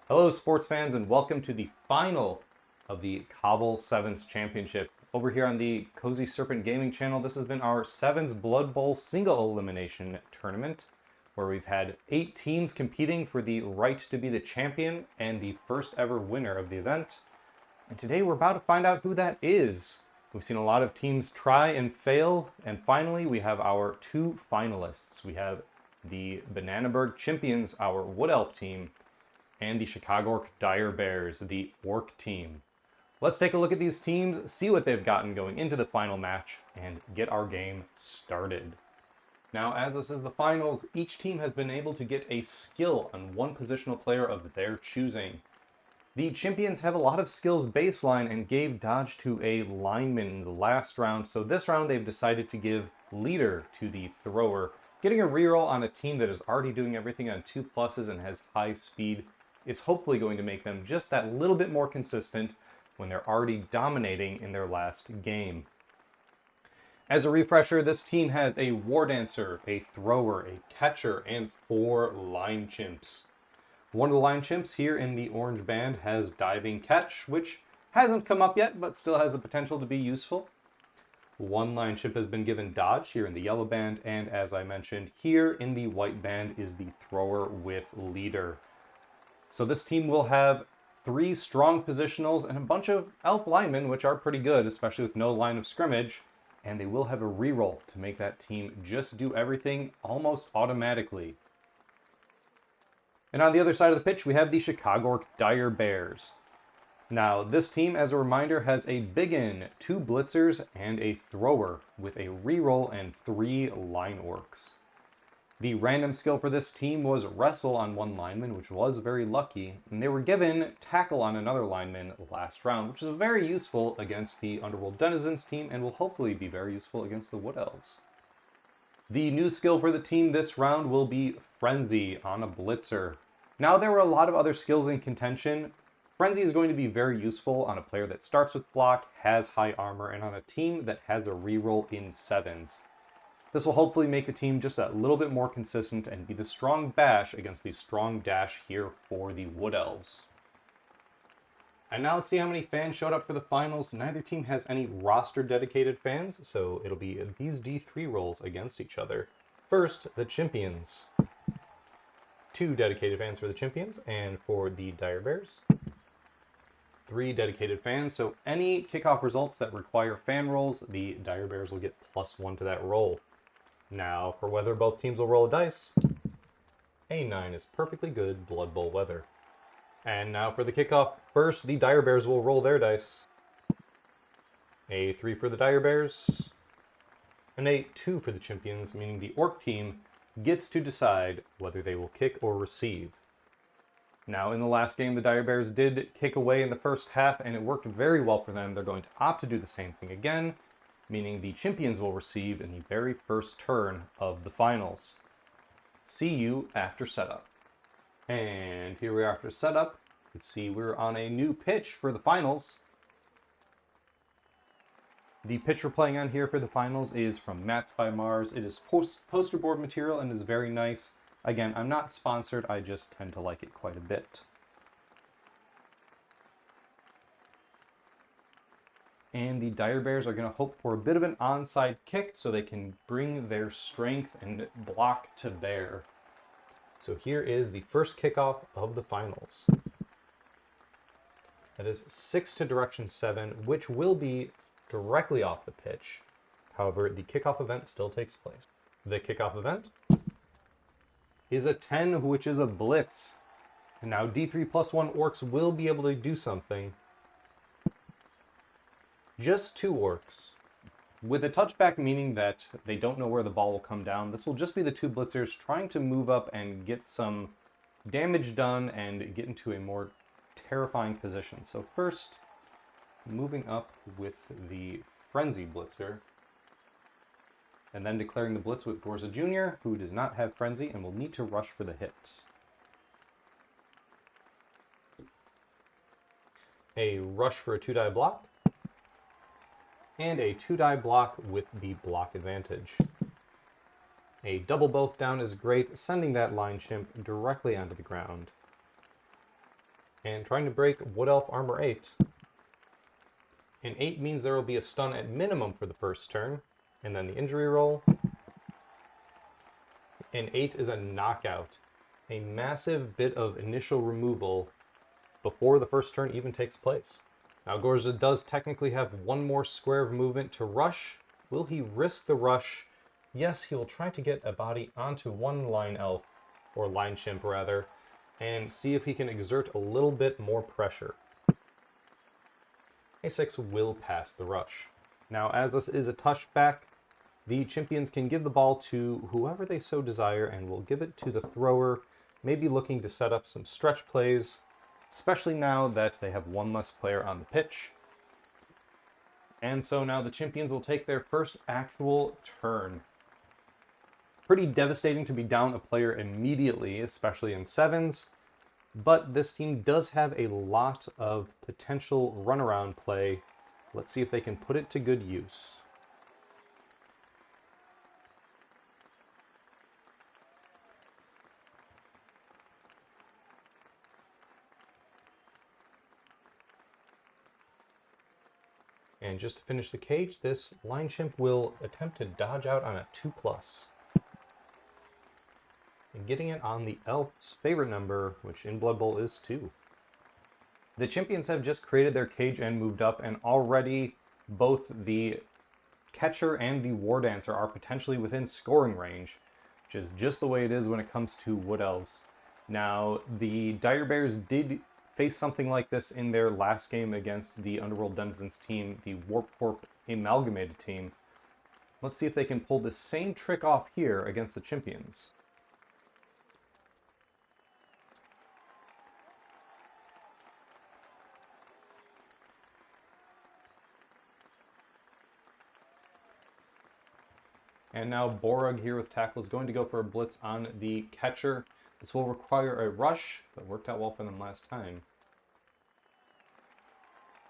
Hello, sports fans, and welcome to the final of the CoBBL Sevens Championship. Over here on the Cozy Serpent Gaming channel, this has been our Sevens Blood Bowl single elimination tournament, where we've had 8 teams competing for the right to be the champion and the first ever winner of the event. And today we're about to find out who that is. We've seen a lot of teams try and fail, and finally we have our 2 finalists. We have the Bananaburg Chimpions, our Wood Elf team, and the Chicagorc Direbears, the Orc team. Let's take a look at these teams, see what they've gotten going into the final match, and get our game started. Now, as this is the finals, each team has been able to get a skill on one positional player of their choosing. The Chimpions have a lot of skills baseline and gave dodge to a lineman in the last round, so this round they've decided to give leader to the thrower. Getting a reroll on a team that is already doing everything on 2 pluses and has high speed is hopefully going to make them just that little bit more consistent when they're already dominating in their last game. As a refresher, this team has a War Dancer, a Thrower, a Catcher, and 4 Line Chimps. One of the Line Chimps here in the orange band has Diving Catch, which hasn't come up yet, but still has the potential to be useful. One Line Chimp has been given Dodge here in the yellow band, and as I mentioned, here in the white band is the Thrower with Leader. So this team will have 3 strong positionals and a bunch of elf linemen, which are pretty good, especially with no line of scrimmage. And they will have a reroll to make that team just do everything almost automatically. And on the other side of the pitch, we have the Chicagorc Direbears. Now, this team, as a reminder, has a Biggin, 2 Blitzers, and a Thrower with a reroll and 3 Line Orcs. The random skill for this team was Wrestle on 1 lineman, which was very lucky, and they were given Tackle on another lineman last round, which is very useful against the Underworld Denizens team and will hopefully be very useful against the Wood Elves. The new skill for the team this round will be Frenzy on a Blitzer. Now, there were a lot of other skills in contention. Frenzy is going to be very useful on a player that starts with block, has high armor, and on a team that has a reroll in 7s. This will hopefully make the team just a little bit more consistent and be the strong bash against the strong dash here for the Wood Elves. And now let's see how many fans showed up for the finals. Neither team has any roster dedicated fans, so it'll be these D3 rolls against each other. First, the Chimpions. 2 dedicated fans for the Chimpions, and for the Direbears, 3 dedicated fans. So any kickoff results that require fan rolls, the Direbears will get +1 to that roll. Now, for whether both teams will roll a dice, a 9 is perfectly good Blood Bowl weather. And now for the kickoff, first the Direbears will roll their dice. A 3 for the Direbears, and a 2 for the Chimpions, meaning the Orc team gets to decide whether they will kick or receive. Now, in the last game, the Direbears did kick away in the first half, and it worked very well for them. They're going to opt to do the same thing again, meaning the Chimpions will receive in the very first turn of the finals. See you after setup. And here we are after setup. You can see we're on a new pitch for the finals. The pitch we're playing on here for the finals is from Mats by Mars. It is poster board material and is very nice. Again, I'm not sponsored, I just tend to like it quite a bit. And the Direbears are going to hope for a bit of an onside kick so they can bring their strength and block to bear. So here is the first kickoff of the finals. That is 6 to direction 7, which will be directly off the pitch. However, the kickoff event still takes place. The kickoff event is a 10, which is a blitz. And now D3 +1 orcs will be able to do something. Just 2 orcs. With a touchback meaning that they don't know where the ball will come down, this will just be the 2 blitzers trying to move up and get some damage done and get into a more terrifying position. So first, moving up with the Frenzy Blitzer, and then declaring the blitz with Gorza Jr., who does not have Frenzy and will need to rush for the hit. A rush for a 2-die block, and a 2-die block with the block advantage. A double both down is great, sending that line chimp directly onto the ground. and trying to break Wood Elf Armor 8. And 8 means there will be a stun at minimum for the first turn, and then the injury roll. And 8 is a knockout, a massive bit of initial removal before the first turn even takes place. Now Gorza does technically have one more square of movement to rush. Will he risk the rush? Yes, he will try to get a body onto one line elf, or line chimp rather, and see if he can exert a little bit more pressure. A6 will pass the rush. Now, as this is a touchback, the Chimpions can give the ball to whoever they so desire and will give it to the thrower, maybe looking to set up some stretch plays, especially now that they have one less player on the pitch. And so now the Chimpions will take their first actual turn. Pretty devastating to be down a player immediately, especially in sevens, but this team does have a lot of potential runaround play. Let's see if they can put it to good use. And just to finish the cage, this line chimp will attempt to dodge out on a 2+. And getting it on the elf's favorite number, which in Blood Bowl is 2. The Chimpions have just created their cage and moved up, and already both the catcher and the war dancer are potentially within scoring range, which is just the way it is when it comes to Wood Elves. Now, the Direbears did face something like this in their last game against the Underworld Denizens team, the Warp Corp Amalgamated team. Let's see if they can pull the same trick off here against the Chimpions. And now Borug here with tackle is going to go for a blitz on the catcher. This will require a rush, but worked out well for them last time.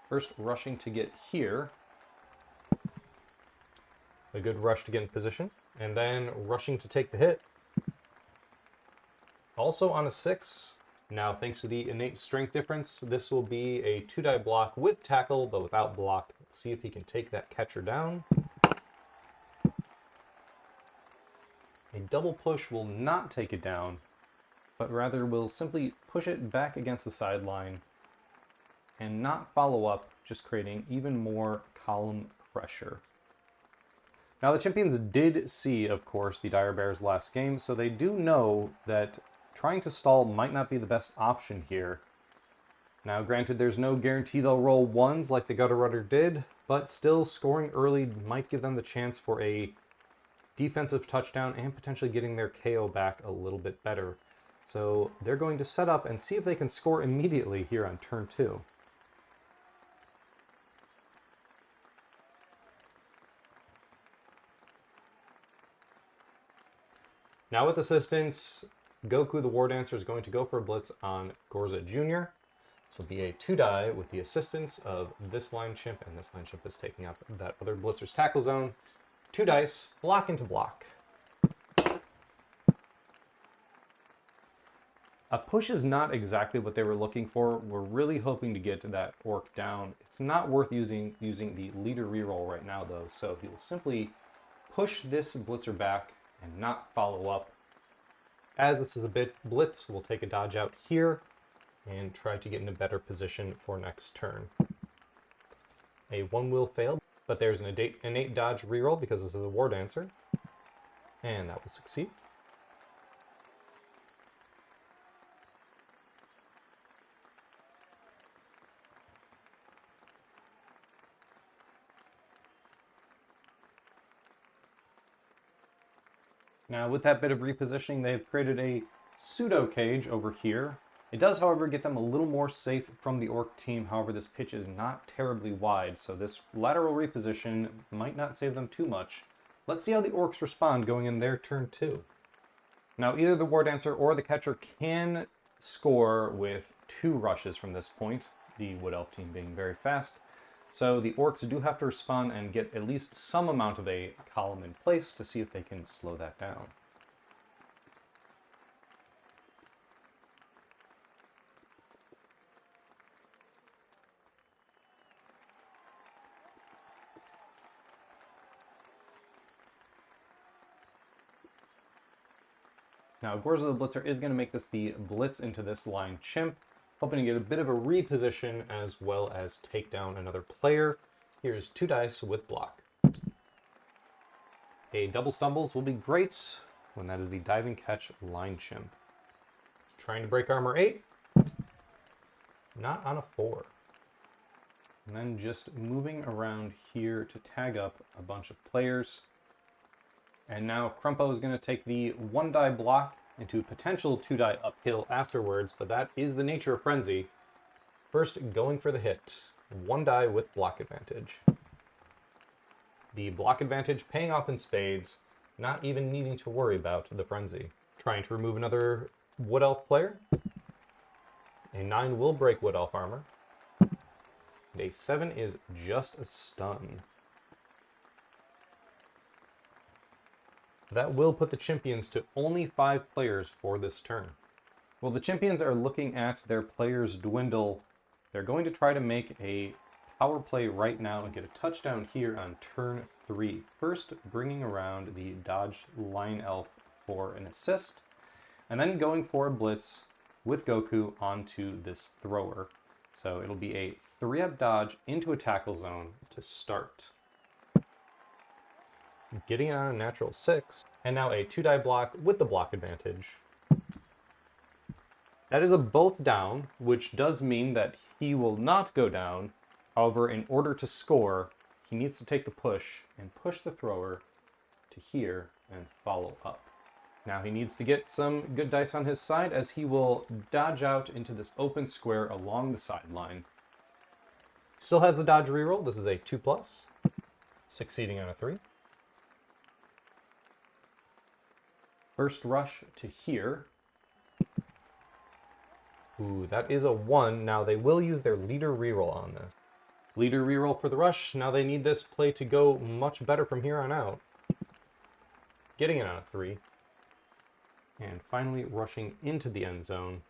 First rushing to get here. A good rush to get in position. And then rushing to take the hit. Also on a 6. Now thanks to the innate strength difference, this will be a 2-die block with tackle, but without block. Let's see if he can take that catcher down. A double push will not take it down, but rather will simply push it back against the sideline and not follow up, just creating even more column pressure. Now the Chimpions did see, of course, the Direbears last game, so they do know that trying to stall might not be the best option here. Now granted, there's no guarantee they'll roll ones like the Gutter Rudder did, but still scoring early might give them the chance for a defensive touchdown and potentially getting their KO back a little bit better. So they're going to set up and see if they can score immediately here on turn 2. Now with assistance, Goku the War Dancer is going to go for a blitz on Gorza Jr. This will be a 2-die with the assistance of this line chimp, and this line chimp is taking up that other blitzer's tackle zone. 2 dice, block into block. A push is not exactly what they were looking for. We're really hoping to get that orc down. It's not worth using the leader reroll right now though, so he will simply push this blitzer back and not follow up. As this is a bit blitz, we'll take a dodge out here and try to get in a better position for next turn. A 1 will fail, but there's an innate dodge reroll because this is a War Dancer, and that will succeed. Now with that bit of repositioning, they've created a pseudo cage over here. It does, however, get them a little more safe from the orc team. However, this pitch is not terribly wide, so this lateral reposition might not save them too much. Let's see how the orcs respond going in their turn 2. Now either the War Dancer or the catcher can score with 2 rushes from this point, the Wood Elf team being very fast. So the orcs do have to respond and get at least some amount of a column in place to see if they can slow that down. Now, Gorza the Blitzer is going to make this the blitz into this line chimp, hoping to get a bit of a reposition as well as take down another player. Here's 2 dice with block. A double stumbles will be great when that is the diving catch line chimp. Trying to break armor 8. Not on a 4. And then just moving around here to tag up a bunch of players. And now Crumpo is going to take the 1 die block into potential 2 die uphill afterwards, but that is the nature of Frenzy. First, going for the hit. 1 die with block advantage. The block advantage paying off in spades, not even needing to worry about the Frenzy. Trying to remove another Wood Elf player. A 9 will break Wood Elf armor. And a 7 is just a stun. That will put the Chimpions to only 5 players for this turn. While the Chimpions are looking at their players dwindle, they're going to try to make a power play right now and get a touchdown here on turn 3. First, bringing around the dodge line elf for an assist, and then going for a blitz with Goku onto this thrower. So it'll be a 3-up dodge into a tackle zone to start. Getting on a natural 6, and now a 2 die block with the block advantage. That is a both down, which does mean that he will not go down. However, in order to score, he needs to take the push and push the thrower to here and follow up. Now he needs to get some good dice on his side as he will dodge out into this open square along the sideline. Still has the dodge reroll. This is a 2+, succeeding on a 3. First rush to here. Ooh, that is a 1. Now they will use their leader reroll on this. Leader reroll for the rush. Now they need this play to go much better from here on out. Getting it on a 3. And finally rushing into the end zone.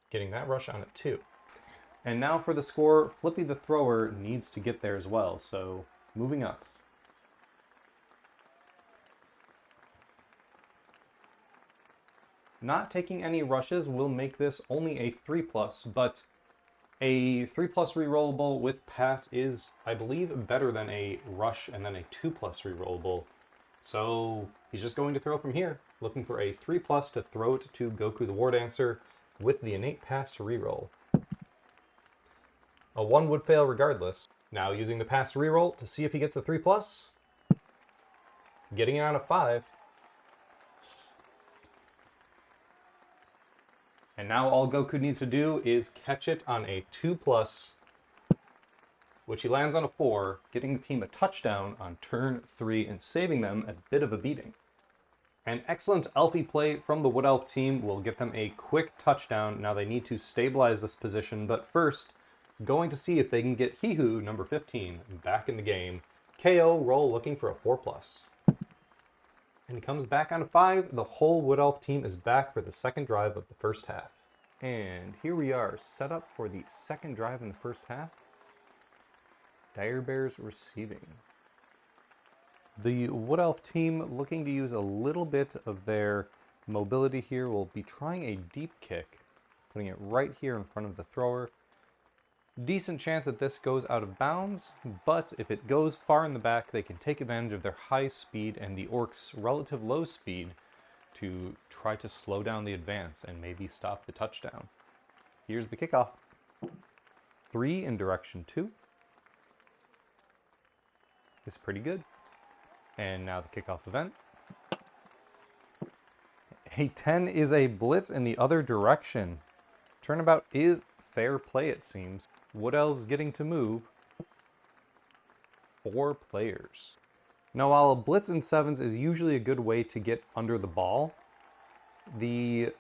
Getting that rush on a 2. And now for the score, Flippy the thrower needs to get there as well, so moving up. Not taking any rushes will make this only a 3+, but a 3+ rerollable with pass is, I believe, better than a rush and then a 2+ rerollable. So he's just going to throw from here, looking for a 3+ to throw it to Goku the War Dancer with the innate pass reroll. A 1 would fail regardless. Now using the pass reroll to see if he gets a 3+. Getting it on a 5. And now all Goku needs to do is catch it on a 2+, which he lands on a 4, getting the team a touchdown on turn 3 and saving them a bit of a beating. An excellent Elfie play from the Wood Elf team will get them a quick touchdown. Now they need to stabilize this position, but first, going to see if they can get Hihu, number 15, back in the game. KO roll looking for a 4+. And he comes back on a 5. The whole Wood Elf team is back for the second drive of the first half. And here we are, set up for the second drive in the first half. Direbears receiving. The Wood Elf team, looking to use a little bit of their mobility here, will be trying a deep kick, putting it right here in front of the thrower. Decent chance that this goes out of bounds, but if it goes far in the back, they can take advantage of their high speed and the Orcs' relative low speed to try to slow down the advance and maybe stop the touchdown. Here's the kickoff. 3 in direction 2. Is pretty good. And now the kickoff event. A 10 is a blitz in the other direction. Turnabout is fair play, it seems. Wood Elves getting to move. 4 players. Now, while a blitz in 7s is usually a good way to get under the ball, the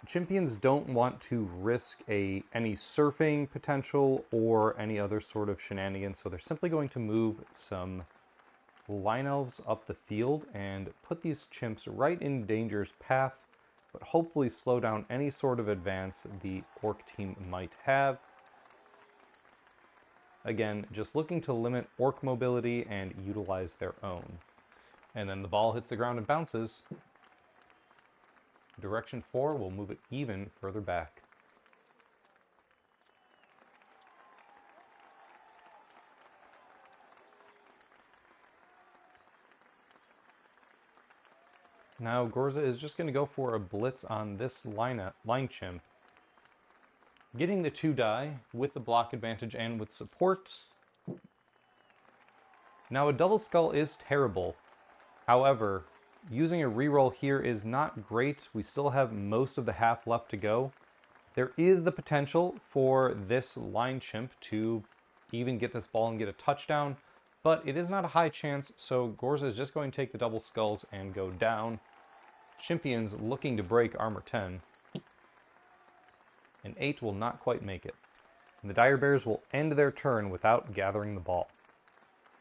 Chimpions don't want to risk any surfing potential or any other sort of shenanigans, so they're simply going to move some line elves up the field and put these chimps right in danger's path, but hopefully slow down any sort of advance the Orc team might have. Again, just looking to limit Orc mobility and utilize their own. And then the ball hits the ground and bounces. Direction 4 will move it even further back. Now Gorza is just going to go for a blitz on this line chimp. Getting the 2 die with the block advantage and with support. Now a double skull is terrible. However, using a reroll here is not great. We still have most of the half left to go. There is the potential for this line chimp to even get this ball and get a touchdown, but it is not a high chance, so Gorza is just going to take the double skulls and go down. Chimpions looking to break armor 10. An 8 will not quite make it. And the Direbears will end their turn without gathering the ball.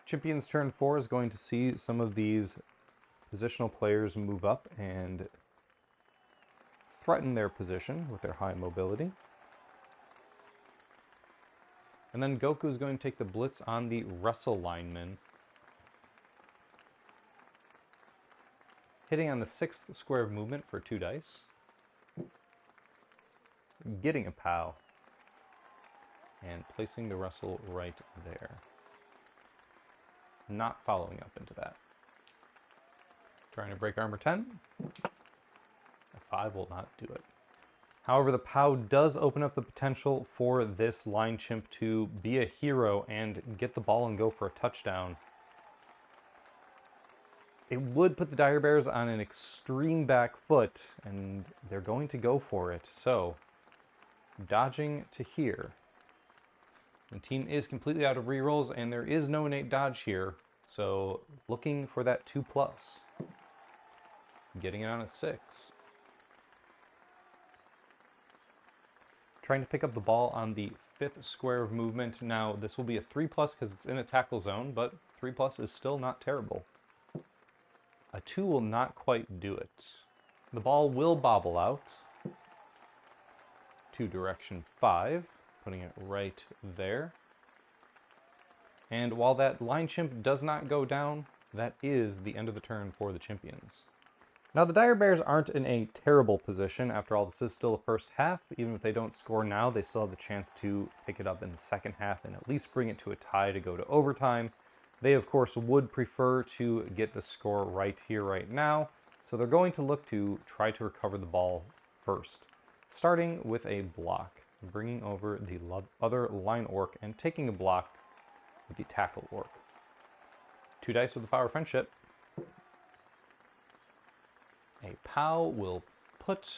Chimpions turn 4 is going to see some of these positional players move up and threaten their position with their high mobility. And then Goku is going to take the blitz on the wrestle lineman, hitting on the 6th square of movement for 2 dice, getting a POW, and placing the wrestle right there. Not following up into that. Trying to break armor 10. A 5 will not do it. However, the POW does open up the potential for this line chimp to be a hero and get the ball and go for a touchdown. It would put the Direbears on an extreme back foot, and they're going to go for it. So, dodging to here. The team is completely out of rerolls, and there is no innate dodge here. So, looking for that 2+. Getting it on a 6. Trying to pick up the ball on the 5th square of movement. Now, this will be a 3+ because it's in a tackle zone, but 3+ is still not terrible. A 2 will not quite do it. The ball will bobble out to direction 5, putting it right there. And while that line chimp does not go down, that is the end of the turn for the Chimpions. Now the Direbears aren't in a terrible position. After all, this is still the first half. Even if they don't score now, they still have the chance to pick it up in the second half and at least bring it to a tie to go to overtime. They, of course, would prefer to get the score right here, right now. So they're going to look to try to recover the ball first. Starting with a block, bringing over the other line orc and taking a block with the tackle orc. 2 dice with the power of friendship. A POW will put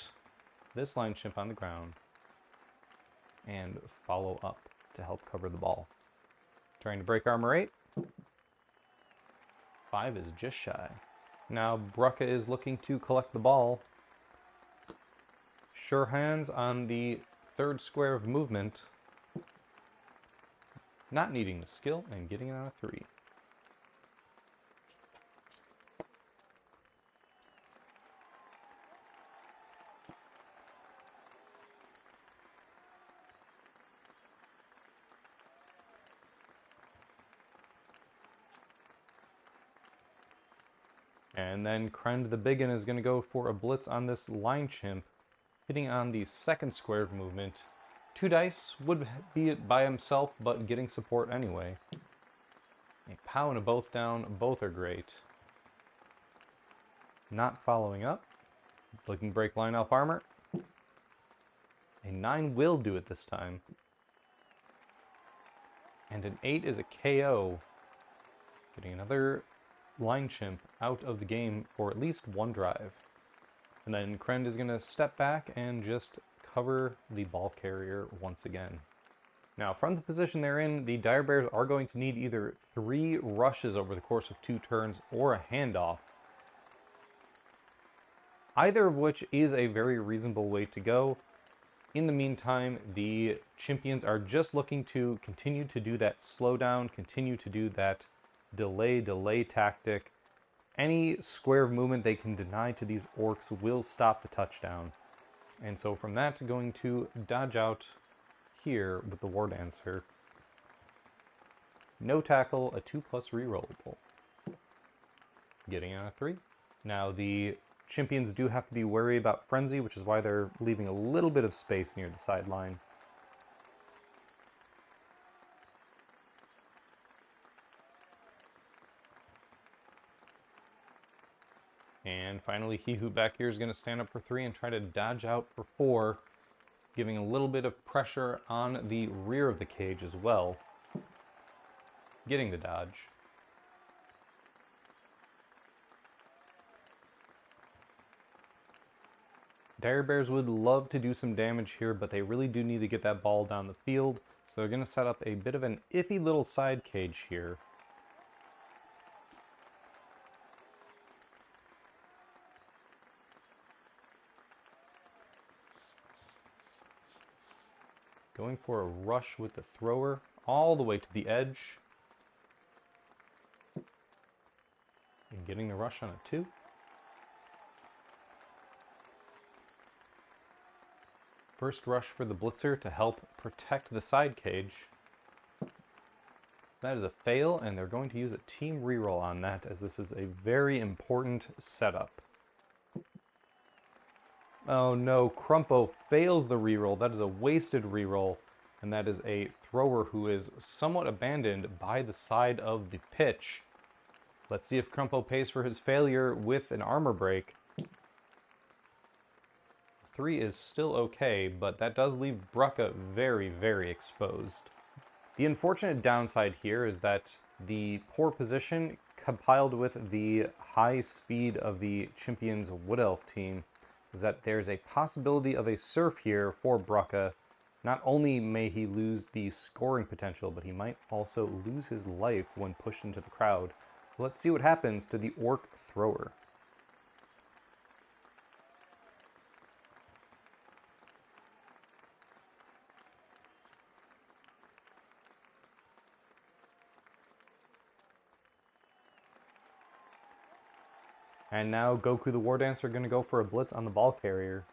this line chimp on the ground and follow up to help cover the ball. Trying to break armor 8. 5 is just shy. Now Brucka is looking to collect the ball. Sure hands on the 3rd square of movement. Not needing the skill and getting it on a 3. And then Krend the Biggin is going to go for a blitz on this line chimp, hitting on the 2nd square of movement. 2 dice would be it by himself, but getting support anyway. A POW and a both down, both are great. Not following up. Looking to break line elf armor. A 9 will do it this time. And an 8 is a KO. Getting another line chimp out of the game for at least 1 drive. And then Krend is going to step back and just cover the ball carrier once again. Now from the position they're in, the Direbears are going to need either 3 rushes over the course of 2 turns or a handoff. Either of which is a very reasonable way to go. In the meantime, the Chimpions are just looking to continue to do that slowdown, continue to do that delay tactic. Any square of movement they can deny to these orcs will stop the touchdown. And so from that, going to dodge out here with the War Dancer. No tackle, a 2+ rerollable. Getting on a 3. Now the Chimpions do have to be wary about Frenzy, which is why they're leaving a little bit of space near the sideline. And finally, He Who back here is going to stand up for 3 and try to dodge out for 4, giving a little bit of pressure on the rear of the cage as well. Getting the dodge. Direbears would love to do some damage here, but they really do need to get that ball down the field. So they're going to set up a bit of an iffy little side cage here. Going for a rush with the thrower all the way to the edge. And getting the rush on a 2. First rush for the blitzer to help protect the side cage. That is a fail, and they're going to use a team reroll on that, as this is a very important setup. Oh no, Crumpo fails the reroll. That is a wasted reroll, and that is a thrower who is somewhat abandoned by the side of the pitch. Let's see if Crumpo pays for his failure with an armor break. 3 is still okay, but that does leave Brucka very, very exposed. The unfortunate downside here is that the poor position compiled with the high speed of the Chimpions Wood Elf team is that there's a possibility of a surf here for Brucka. Not only may he lose the scoring potential, but he might also lose his life when pushed into the crowd. Let's see what happens to the Orc thrower. And now Goku the War Dancer are going to go for a blitz on the ball carrier.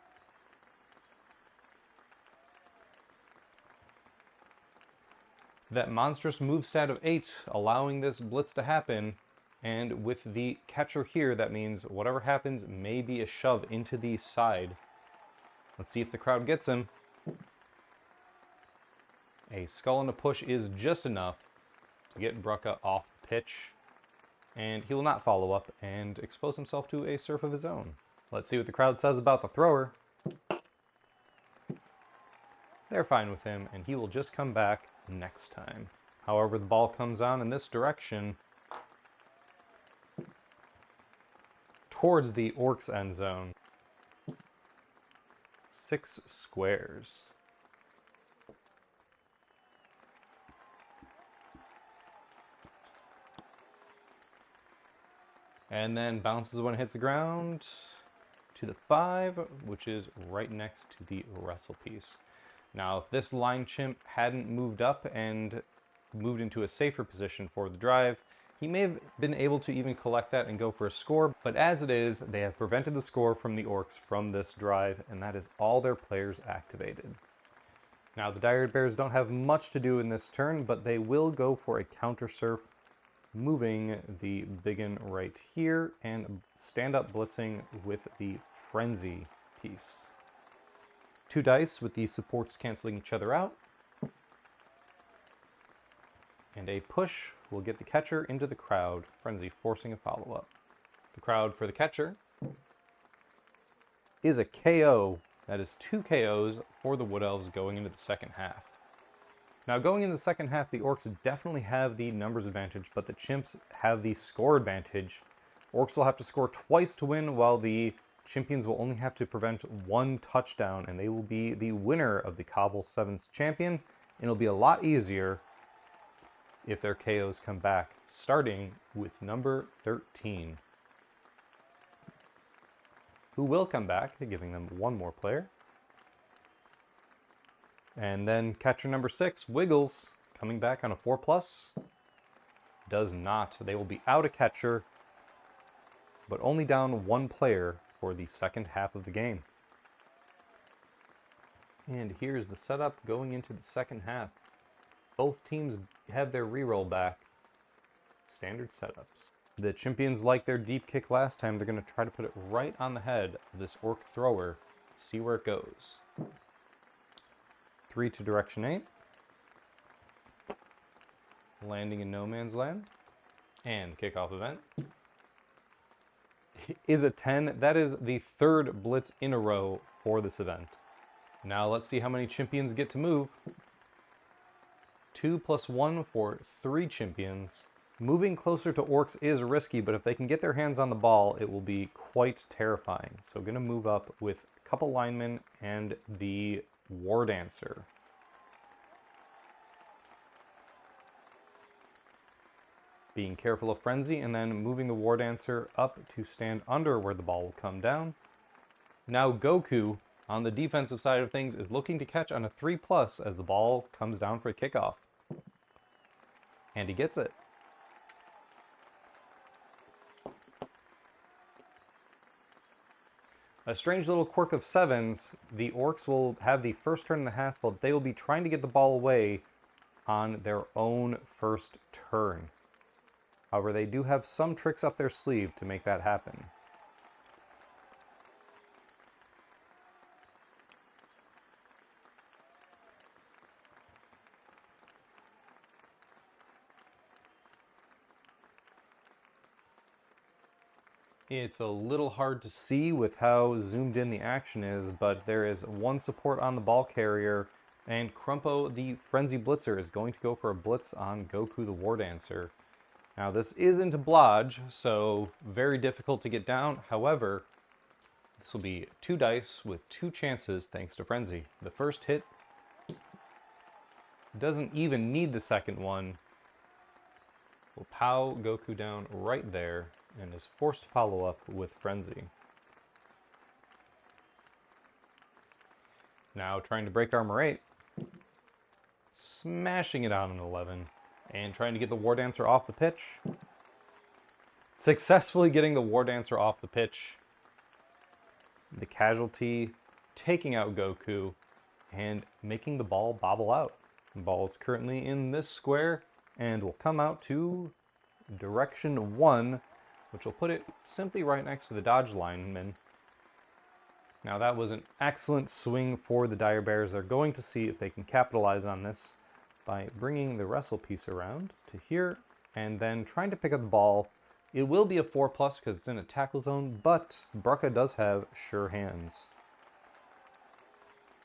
That monstrous moveset of 8 allowing this blitz to happen. And with the catcher here, that means whatever happens may be a shove into the side. Let's see if the crowd gets him. A skull and a push is just enough to get Brucka off the pitch. And he will not follow up and expose himself to a surf of his own. Let's see what the crowd says about the thrower. They're fine with him, and he will just come back next time. However, the ball comes on in this direction towards the Orcs' end zone. 6 squares. And then bounces when it hits the ground to the 5, which is right next to the wrestle piece. Now, if this line chimp hadn't moved up and moved into a safer position for the drive, he may have been able to even collect that and go for a score, but as it is, they have prevented the score from the Orcs from this drive, and that is all their players activated. Now, the Direbears don't have much to do in this turn, but they will go for a counter surf, moving the biggin right here and stand up blitzing with the frenzy piece. 2 dice with the supports canceling each other out. And a push will get the catcher into the crowd, frenzy forcing a follow-up. The crowd for the catcher is a KO. That is 2 KOs for the Wood Elves going into the second half. Now, going into the second half, the Orcs definitely have the numbers advantage, but the Chimps have the score advantage. Orcs will have to score twice to win, while the Chimpions will only have to prevent 1 touchdown, and they will be the winner of the CoBBL 7's champion. And it'll be a lot easier if their KOs come back, starting with number 13, who will come back, giving them 1 more player. And then catcher number 6, Wiggles, coming back on a 4+. Does not. They will be out a catcher, but only down 1 player for the second half of the game. And here's the setup going into the second half. Both teams have their reroll back. Standard setups. The Chimpions like their deep kick last time. They're going to try to put it right on the head of this Orc thrower. See where it goes. 3 to direction 8. Landing in no man's land. And kickoff event. Is a 10. That is the 3rd blitz in a row for this event. Now let's see how many Chimpions get to move. 2 + 1 for 3 Chimpions. Moving closer to Orcs is risky, but if they can get their hands on the ball, it will be quite terrifying. So going to move up with a couple linemen and the War Dancer. Being careful of Frenzy, and then moving the War Dancer up to stand under where the ball will come down. Now Goku, on the defensive side of things, is looking to catch on a 3+ as the ball comes down for a kickoff. And he gets it. A strange little quirk of 7s, the Orcs will have the first turn in the half, but they will be trying to get the ball away on their own first turn. However, they do have some tricks up their sleeve to make that happen. It's a little hard to see with how zoomed in the action is, but there is one support on the ball carrier, and Crumpo, the Frenzy Blitzer, is going to go for a blitz on Goku, the War Dancer. Now this isn't a blodge, so very difficult to get down. However, this will be 2 dice with 2 chances thanks to Frenzy. The first hit doesn't even need the second one. Will pow Goku down right there and is forced to follow up with Frenzy. Now trying to break armor 8. Smashing it on an 11. And trying to get the War Dancer off the pitch. Successfully getting the War Dancer off the pitch. The casualty taking out Goku and making the ball bobble out. The ball is currently in this square and will come out to direction 1, which will put it simply right next to the dodge lineman. Now that was an excellent swing for the Direbears. They're going to see if they can capitalize on this by bringing the wrestle piece around to here and then trying to pick up the ball. It will be a 4+ because it's in a tackle zone, but Brucka does have sure hands.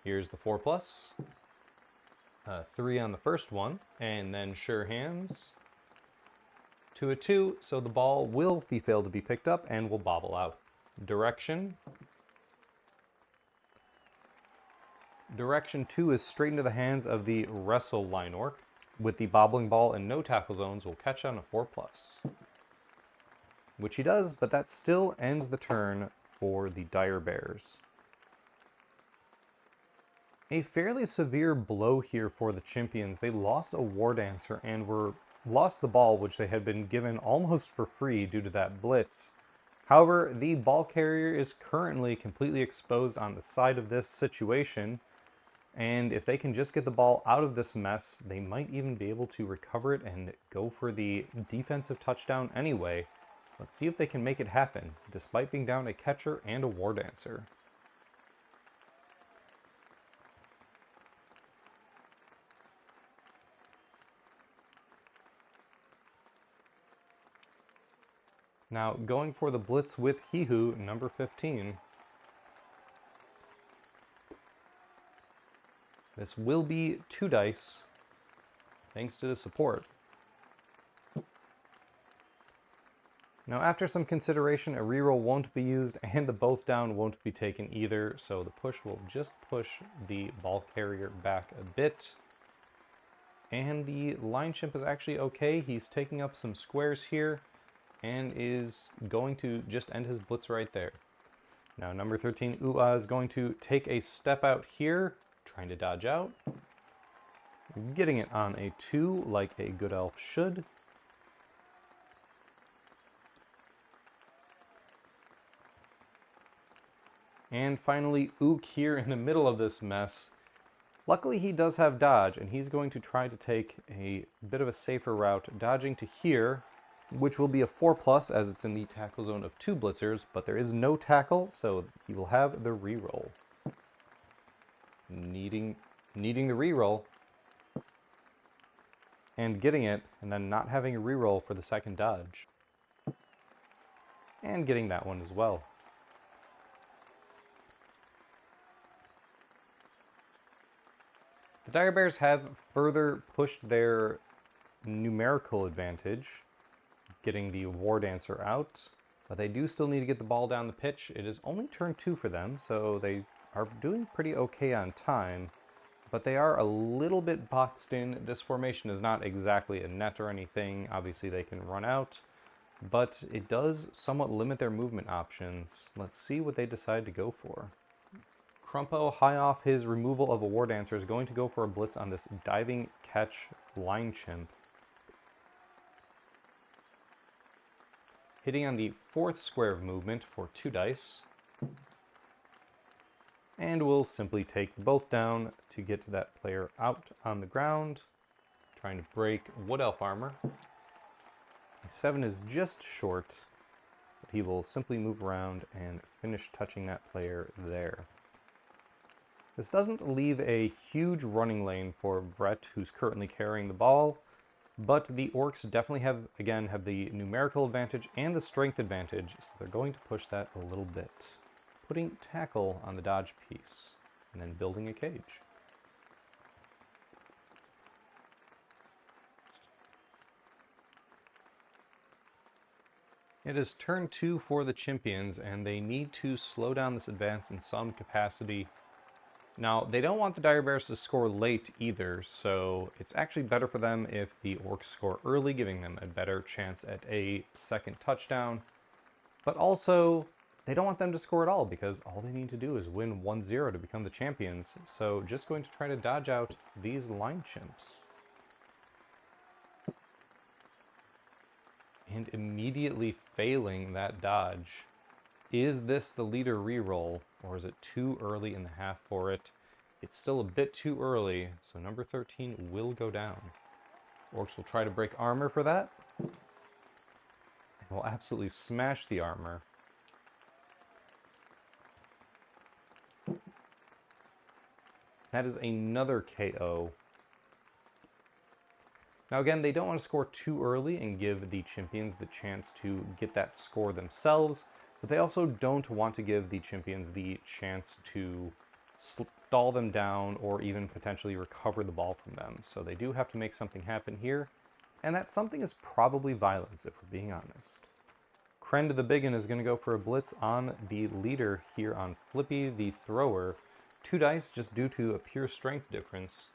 Here's the 4+. 3 on the first one, and then sure hands to a 2, so the ball will be failed to be picked up and will bobble out. Direction 2 is straight into the hands of the Wrestle Line Orc. With the bobbling ball and no tackle zones, will catch on a 4+. Which he does, but that still ends the turn for the Direbears. A fairly severe blow here for the Chimpions. They lost a War Dancer and lost the ball, which they had been given almost for free due to that blitz. However, the ball carrier is currently completely exposed on the side of this situation. And if they can just get the ball out of this mess, they might even be able to recover it and go for the defensive touchdown anyway. Let's see if they can make it happen, despite being down a catcher and a War Dancer. Now, going for the blitz with Hihu, number 15. This will be 2 dice, thanks to the support. Now, after some consideration, a reroll won't be used, and the both down won't be taken either, so the push will just push the ball carrier back a bit. And the line chimp is actually okay. He's taking up some squares here, and is going to just end his blitz right there. Now, number 13, Ua, is going to take a step out here, trying to dodge out. Getting it on a 2, like a good elf should. And finally, Ook here in the middle of this mess. Luckily, he does have dodge, and he's going to try to take a bit of a safer route, dodging to here, which will be a 4+ as it's in the tackle zone of 2 blitzers, but there is no tackle, so he will have the reroll. Needing the reroll, and getting it, and then not having a reroll for the second dodge. And getting that one as well. The Direbears have further pushed their numerical advantage, getting the War Dancer out, but they do still need to get the ball down the pitch. It is only turn 2 for them, so they are doing pretty okay on time, but they are a little bit boxed in. This formation is not exactly a net or anything. Obviously they can run out, but it does somewhat limit their movement options. Let's see what they decide to go for. Crumpo, high off his removal of a War Dancer, is going to go for a blitz on this diving catch line chimp. Hitting on the 4th square of movement for 2 dice. And we'll simply take both down to get that player out on the ground, trying to break Wood Elf armor. A 7 is just short, but he will simply move around and finish touching that player there. This doesn't leave a huge running lane for Brett, who's currently carrying the ball, but the Orcs definitely have the numerical advantage and the strength advantage, so they're going to push that a little bit. Putting tackle on the dodge piece, and then building a cage. It is turn 2 for the Chimpions, and they need to slow down this advance in some capacity. Now, they don't want the Direbears to score late either, so it's actually better for them if the Orcs score early, giving them a better chance at a second touchdown. But also, they don't want them to score at all, because all they need to do is win 1-0 to become the champions. So just going to try to dodge out these line chimps. And immediately failing that dodge. Is this the leader reroll, or is it too early in the half for it? It's still a bit too early, so number 13 will go down. Orcs will try to break armor for that. And will absolutely smash the armor. That is another KO. Now again, they don't want to score too early and give the Chimpions the chance to get that score themselves, but they also don't want to give the Chimpions the chance to stall them down or even potentially recover the ball from them. So they do have to make something happen here, and that something is probably violence, if we're being honest. Krend the Biggin is going to go for a blitz on the leader here on Flippy the Thrower. 2 dice just due to a pure strength difference.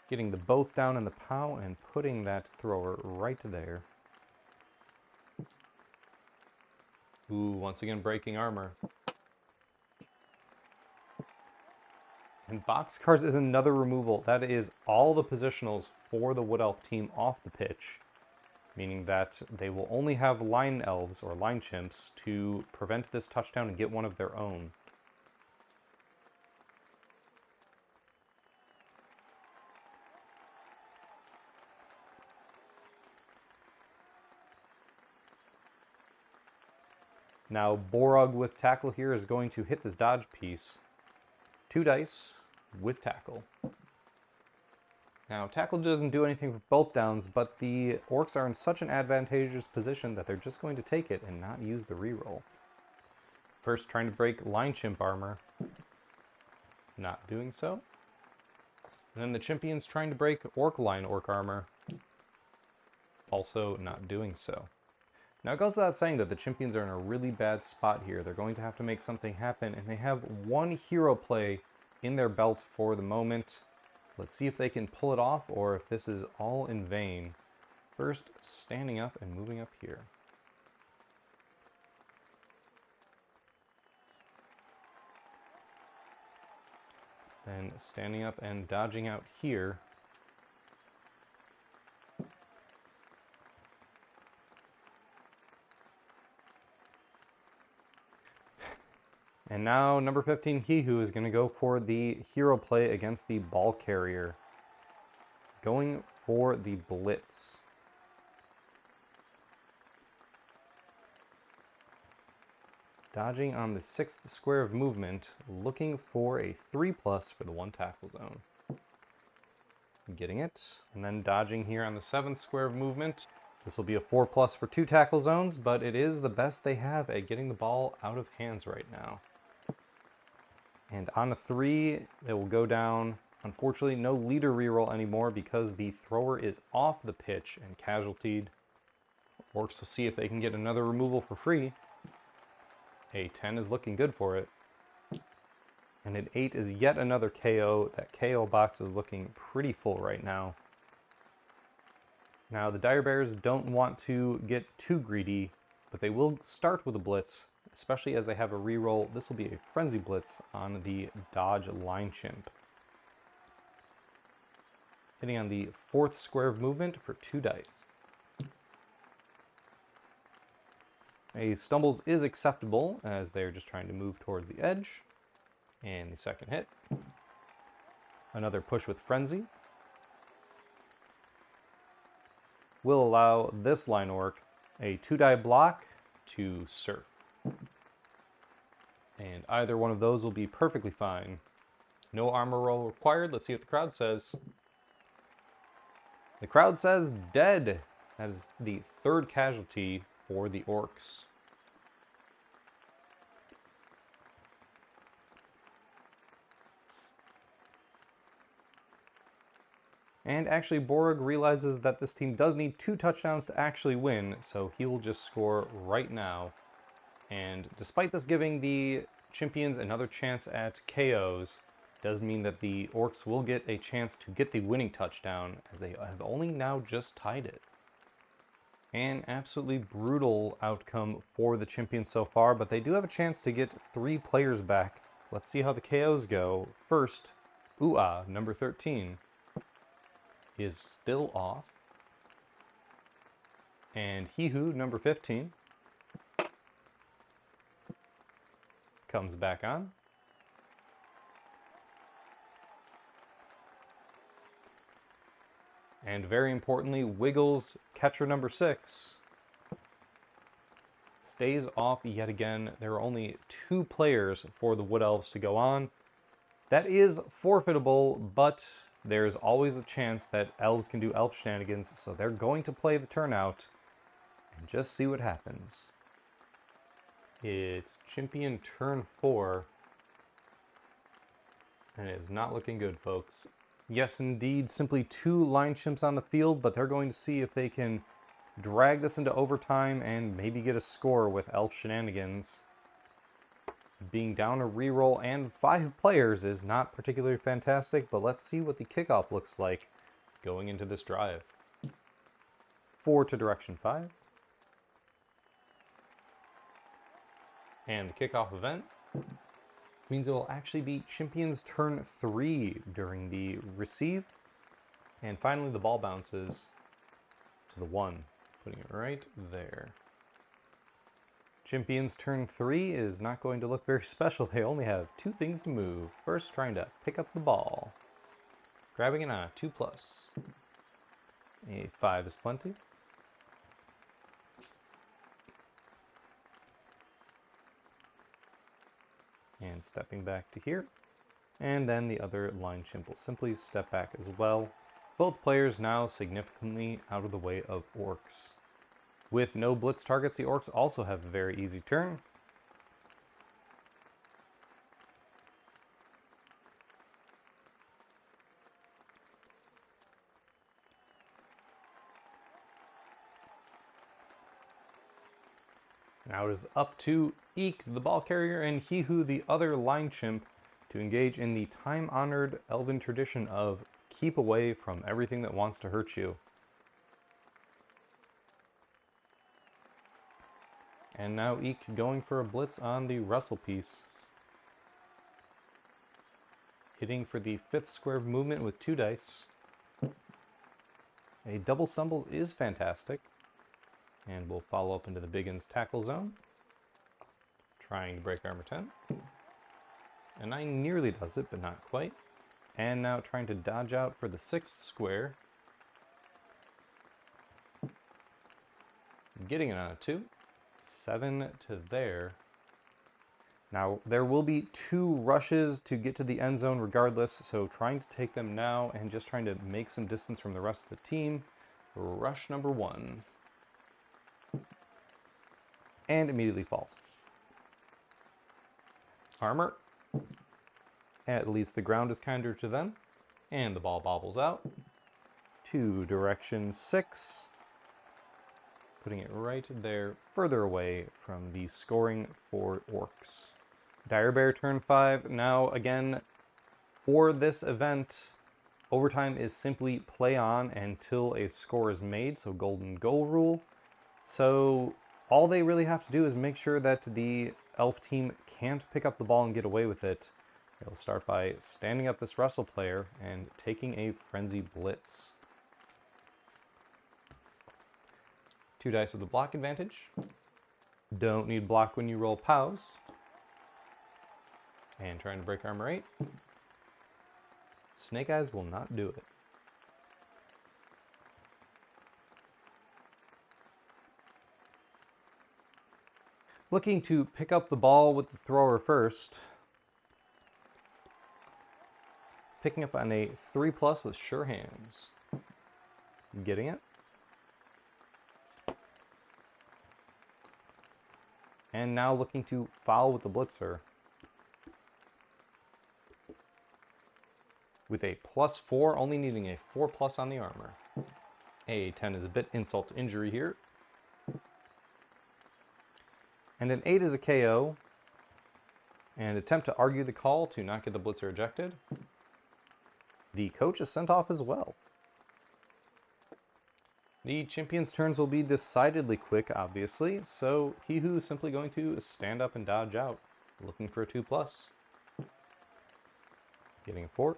Getting the both down in the POW and putting that thrower right there. Ooh, once again breaking armor. And Boxcars is another removal. That is all the positionals for the Wood Elf team off the pitch, meaning that they will only have line elves or line chimps to prevent this touchdown and get one of their own. Now Borog with tackle here is going to hit this dodge piece. 2 dice with tackle. Now tackle doesn't do anything for both downs, but the Orcs are in such an advantageous position that they're just going to take it and not use the reroll. First trying to break line chimp armor. Not doing so. And then the Chimpions trying to break orc armor. Also not doing so. Now it goes without saying that the Chimpions are in a really bad spot here. They're going to have to make something happen, and they have one hero play in their belt for the moment. Let's see if they can pull it off, or if this is all in vain. First, standing up and moving up here. Then standing up and dodging out here. And now number 15, Hihu, is going to go for the hero play against the ball carrier. Going for the blitz. dodging on the 6th square of movement, looking for a 3+ for the 1 tackle zone. Getting it, and then dodging here on the 7th square of movement. This will be a 4+ for 2 tackle zones, but it is the best they have at getting the ball out of hands right now. And on a 3, it will go down. Unfortunately, no leader reroll anymore because the thrower is off the pitch and casualtied. Orcs will see if they can get another removal for free. A 10 is looking good for it. And an 8 is yet another KO. That KO box is looking pretty full right now. Now, the Direbears don't want to get too greedy, but they will start with a blitz, especially as they have a reroll. This will be a frenzy blitz on the dodge line chimp. Hitting on the 4th square of movement for 2 dice. A stumbles is acceptable as they're just trying to move towards the edge. And the second hit. Another push with frenzy. Will allow this line orc a 2-die block to surf. And either one of those will be perfectly fine. No armor roll required. Let's see what the crowd says. The crowd says dead. That is the 3rd casualty for the orcs. And actually, Borg realizes that this team does need 2 touchdowns to actually win, so he will just score right now. And despite this giving the Chimpions another chance at KOs, does mean that the Orcs will get a chance to get the winning touchdown, as they have only now just tied it. An absolutely brutal outcome for the Chimpions so far, but they do have a chance to get 3 players back. Let's see how the KOs go. First, Ua, number 13. Is still off. And Hihu, number 15, comes back on. And very importantly, Wiggles, catcher number 6, stays off yet again. There are only 2 players for the Wood Elves to go on. That is forfeitable, but there's always a chance that elves can do elf shenanigans, so they're going to play the turnout and just see what happens. It's Chimpion turn 4, and it is not looking good, folks. Yes, indeed, simply 2 line chimps on the field, but they're going to see if they can drag this into overtime and maybe get a score with elf shenanigans. Being down a reroll and 5 players is not particularly fantastic, but let's see what the kickoff looks like going into this drive. 4 to direction 5. And the kickoff event means it will actually be Chimpion's turn 3 during the receive. And finally the ball bounces to the 1, putting it right there. Chimpion's turn 3 is not going to look very special. They only have 2 things to move. First, trying to pick up the ball. Grabbing it on a 2+. A 5 is plenty. And stepping back to here. And then the other line chimp will simply step back as well. Both players now significantly out of the way of orcs. With no blitz targets, the orcs also have a very easy turn. Now it is up to Eek, the ball carrier, and Hihu, the other line chimp, to engage in the time-honored elven tradition of keep away from everything that wants to hurt you. And now Eek going for a blitz on the wrestle piece. Hitting for the 5th square of movement with 2 dice. A double stumbles is fantastic. And we'll follow up into the Biggins tackle zone. Trying to break armor 10. And 9 nearly does it, but not quite. And now trying to dodge out for the 6th square. Getting it on a 2. 7 to there. Now, there will be 2 rushes to get to the end zone regardless, so trying to take them now and just trying to make some distance from the rest of the team. Rush number 1. And immediately falls. Armor. At least the ground is kinder to them. And the ball bobbles out. To direction 6. Putting it right there, further away from the scoring for Orcs. Direbear turn 5. Now, again, for this event, overtime is simply play on until a score is made, so golden goal rule. So all they really have to do is make sure that the elf team can't pick up the ball and get away with it. They'll start by standing up this wrestle player and taking a frenzy blitz. 2 dice with the block advantage. Don't need block when you roll POWs. And trying to break armor 8. Snake Eyes will not do it. Looking to pick up the ball with the thrower first. Picking up on a 3+ with sure hands. Getting it. And now looking to foul with the blitzer. With a +4, only needing a 4+ on the armor. A 10 is a bit insult to injury here. And an 8 is a KO. And attempt to argue the call to not get the blitzer ejected. The coach is sent off as well. The Chimpions' turns will be decidedly quick, obviously, so Hihu is simply going to stand up and dodge out, looking for a 2+. Getting a 4.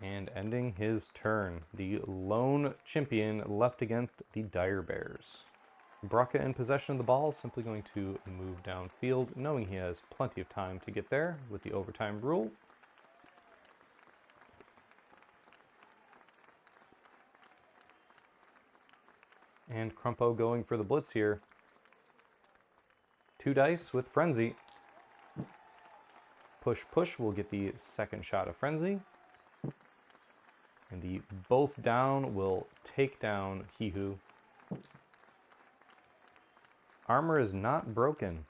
And ending his turn, the lone Chimpion left against the Direbears. Braca in possession of the ball is simply going to move downfield, knowing he has plenty of time to get there with the overtime rule. And Crumpo going for the blitz here. 2 dice with Frenzy. Push, push will get the second shot of Frenzy. And the both down will take down Hihu. Armor is not broken.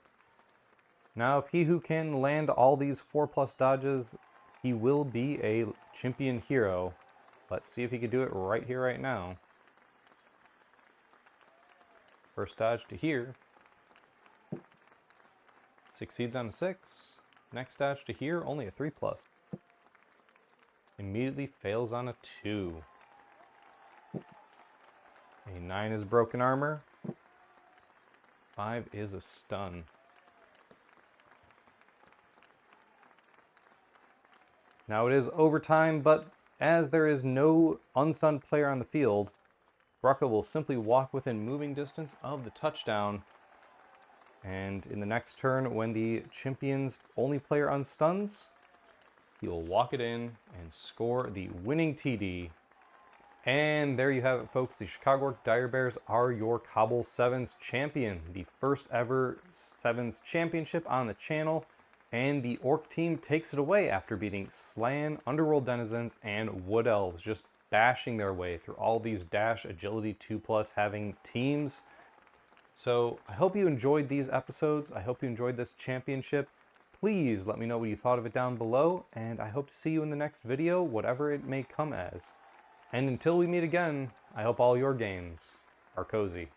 Now, if Hihu can land all these 4+ dodges, he will be a Chimpion hero. Let's see if he can do it right here, right now. First dodge to here. Succeeds on a 6. Next dodge to here, only a 3+. Immediately fails on a 2. A 9 is broken armor. 5 is a stun. Now it is overtime, but as there is no unstunned player on the field, Braca will simply walk within moving distance of the touchdown. And in the next turn, when the Chimpions' only player unstuns, he will walk it in and score the winning TD. And there you have it, folks. The Chicagorc Direbears are your CoBBL Sevens champion. The first ever Sevens championship on the channel. And the Orc team takes it away after beating Slan, Underworld Denizens, and Wood Elves. Just bashing their way through all these Dash Agility 2+ having teams. So I hope you enjoyed these episodes. I hope you enjoyed this championship. Please let me know what you thought of it down below. And I hope to see you in the next video, whatever it may come as. And until we meet again, I hope all your games are cozy.